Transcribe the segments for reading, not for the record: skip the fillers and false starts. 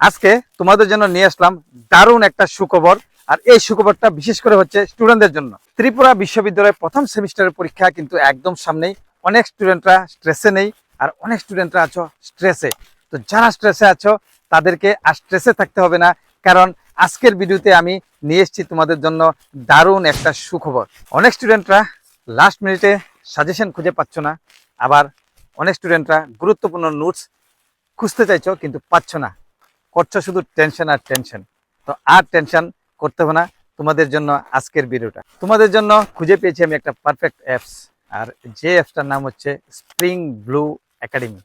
আজকে তোমাদের জন্য নিয়ে আসলাম দারুণ একটা সুখবর। আর এই সুখবরটা বিশেষ করে হচ্ছে স্টুডেন্টদের জন্য। ত্রিপুরা বিশ্ববিদ্যালয়ের প্রথম সেমিস্টারের পরীক্ষা কিন্তু একদম সামনেই। অনেক স্টুডেন্টরা স্ট্রেসে নেই, আর অনেক স্টুডেন্টরা আছো স্ট্রেসে। তো যারা স্ট্রেসে আছো তাদেরকে আর স্ট্রেসে থাকতে হবে না, কারণ আজকের ভিডিওতে আমি নিয়ে এসেছি তোমাদের জন্য দারুণ একটা সুখবর। অনেক স্টুডেন্টরা লাস্ট মিনিটে সাজেশন খুঁজে পাচ্ছ না, আবার অনেক স্টুডেন্টরা গুরুত্বপূর্ণ নোটস খুঁজতে চাইছো কিন্তু পাচ্ছ না, করছো শুধু টেনশন আর টেনশন। তো আর টেনশন করতে হবে না, তোমাদের জন্য আজকের ভিডিওটা। তোমাদের জন্য খুঁজে পেয়েছি আমি একটা পারফেক্ট অ্যাপস, আর যে অ্যাপসটার নাম হচ্ছে স্প্রিং ব্লু একাডেমি।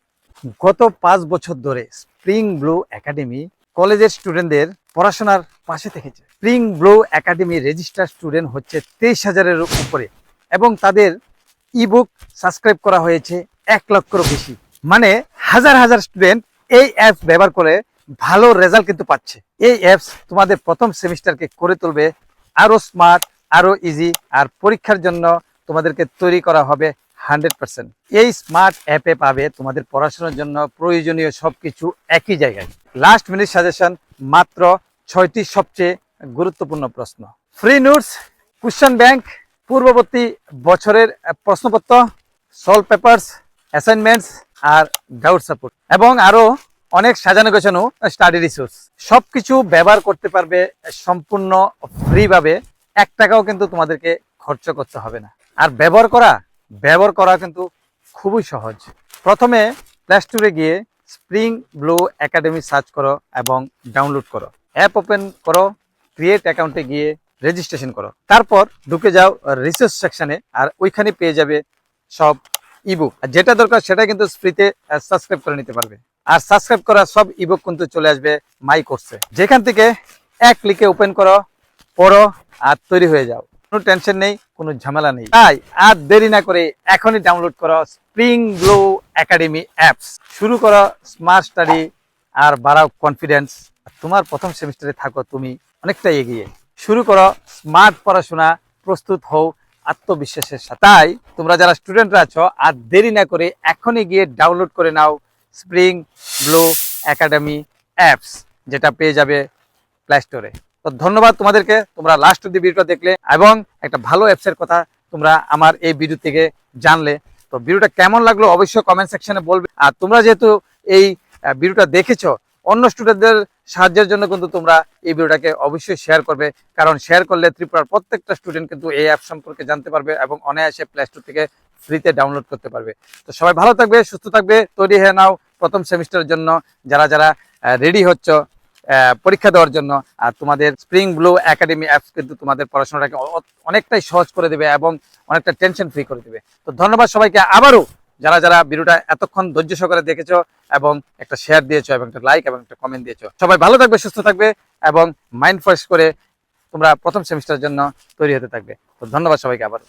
গত 5 বছর ধরে স্প্রিং ব্লু একাডেমি কলেজের স্টুডেন্টদের পড়াশোনার পাশে থেকেছে। Spring blue academy register student হচ্ছে 23,000-এর উপরে, এবং তাদের ইবুক সাবস্ক্রাইব করা হয়েছে 1 লক্ষেরও বেশি। মানে হাজার হাজার স্টুডেন্ট এই অ্যাপস ব্যবহার করে ভালো রেজাল্ট কিন্তু পাচ্ছে। এই অ্যাপস তোমাদের প্রথম সেমিস্টারকে করে তুলবে আরো স্মার্ট, আরো ইজি, আর পরীক্ষার জন্য তোমাদেরকে তৈরি করা হবে 100%। এই স্মার্ট অ্যাপে পাবে তোমাদের পড়াশোনার জন্য প্রয়োজনীয় সবকিছু একই জায়গায়। লাস্ট মিনিট সাজেশন, মাত্র 6টি সবচেয়ে গুরুত্বপূর্ণ প্রশ্ন, ফ্রি নোটস, কোশ্চেন ব্যাংক, পূর্ববর্তী বছরের প্রশ্নপত্র, সলভ পেপারস, অ্যাসাইনমেন্টস, আর ডাউট সাপোর্ট, এবং আরো অনেক সাজানো গোছানো স্টাডি রিসোর্স। সবকিছু ব্যবহার করতে পারবে সম্পূর্ণ ফ্রি ভাবে, 1 টাকাও কিন্তু তোমাদেরকে খরচ করতে হবে না। আর ব্যবহার করা কিন্তু খুবই সহজ। প্রথমে প্লে স্টোরে গিয়ে স্প্রিং ব্লু একাডেমি সার্চ করো এবং ডাউনলোড করো। অ্যাপ ওপেন করো, ক্রিয়েট অ্যাকাউন্টে গিয়ে রেজিস্ট্রেশন করো। তারপর ঢুকে যাও রিসোর্স সেকশনে, আর ওইখানে পেয়ে যাবে সব ইবুক। যেটা দরকার সেটা কিন্তু ফ্রিতে সাবস্ক্রাইব করে নিতে পারবে। আর সাবস্ক্রাইব করা সব ইবুক কিন্তু চলে আসবে মাই কোর্সে, যেখান থেকে এক ক্লিকে ওপেন করো, পড়ো, আর তৈরি হয়ে যাও। কোনো টেনশন নেই, কোনো ঝামেলা নেই। তাই আর দেরি না করে এখনই ডাউনলোড করো স্প্রিং ব্লু একাডেমি অ্যাপস। শুরু করো স্মার্ট স্টাডি, আর বাড়াও কনফিডেন্স। তোমার প্রথম সেমিস্টারে থাকো তুমি অনেকটা এগিয়ে। শুরু করো স্মার্ট পড়াশোনা, প্রস্তুত হও আত্মবিশ্বাসের সাথে। তাই তোমরা যারা স্টুডেন্টরা আছো আর দেরি না করে এখনই গিয়ে ডাউনলোড করে নাও স্প্রিং ব্লু একাডেমি অ্যাপস, যেটা পেয়ে যাবে প্লে স্টোরে। তো ধন্যবাদ তোমাদেরকে, তোমরা লাস্ট অব্দি ভিডিওটা দেখলে এবং একটা ভালো অ্যাপসের কথা তোমরা আমার এই ভিডিও থেকে জানলে। তো ভিডিওটা কেমন লাগলো অবশ্যই কমেন্ট সেকশনে বলবে। আর তোমরা যেহেতু এই ভিডিওটা দেখেছো, অন্য স্টুডেন্টদের সাহায্যের জন্য কিন্তু তোমরা এই ভিডিওটাকে অবশ্যই শেয়ার করবে, কারণ শেয়ার করলে ত্রিপুরার প্রত্যেকটা স্টুডেন্ট কিন্তু এই অ্যাপ সম্পর্কে জানতে পারবে এবং অনায়াসে প্লে স্টোর থেকে ফ্রিতে ডাউনলোড করতে পারবে। তো সবাই ভালো থাকবে, সুস্থ থাকবে, তৈরি হয়ে নাও প্রথম সেমিস্টারের জন্য। যারা যারা রেডি হচ্ছ পরীক্ষা দেওয়ার জন্য, আর তোমাদের স্প্রিং ব্লু একাডেমি অ্যাপস কিন্তু তোমাদের পড়াশোনাটাকে অনেকটাই সহজ করে দেবে এবং অনেকটা টেনশন ফ্রি করে দেবে। তো ধন্যবাদ সবাইকে আবারও, যারা যারা ভিডিওটা এতক্ষণ ধৈর্য সহকারে দেখেছো এবং একটা শেয়ার দিয়েছো এবং একটা লাইক এবং একটা কমেন্ট দিয়েছো। সবাই ভালো থাকবে, সুস্থ থাকবে এবং মাইন্ড ফ্রেশ করে তোমরা প্রথম সেমিস্টারের জন্য তৈরি হতে থাকবে। তো ধন্যবাদ সবাইকে আবার।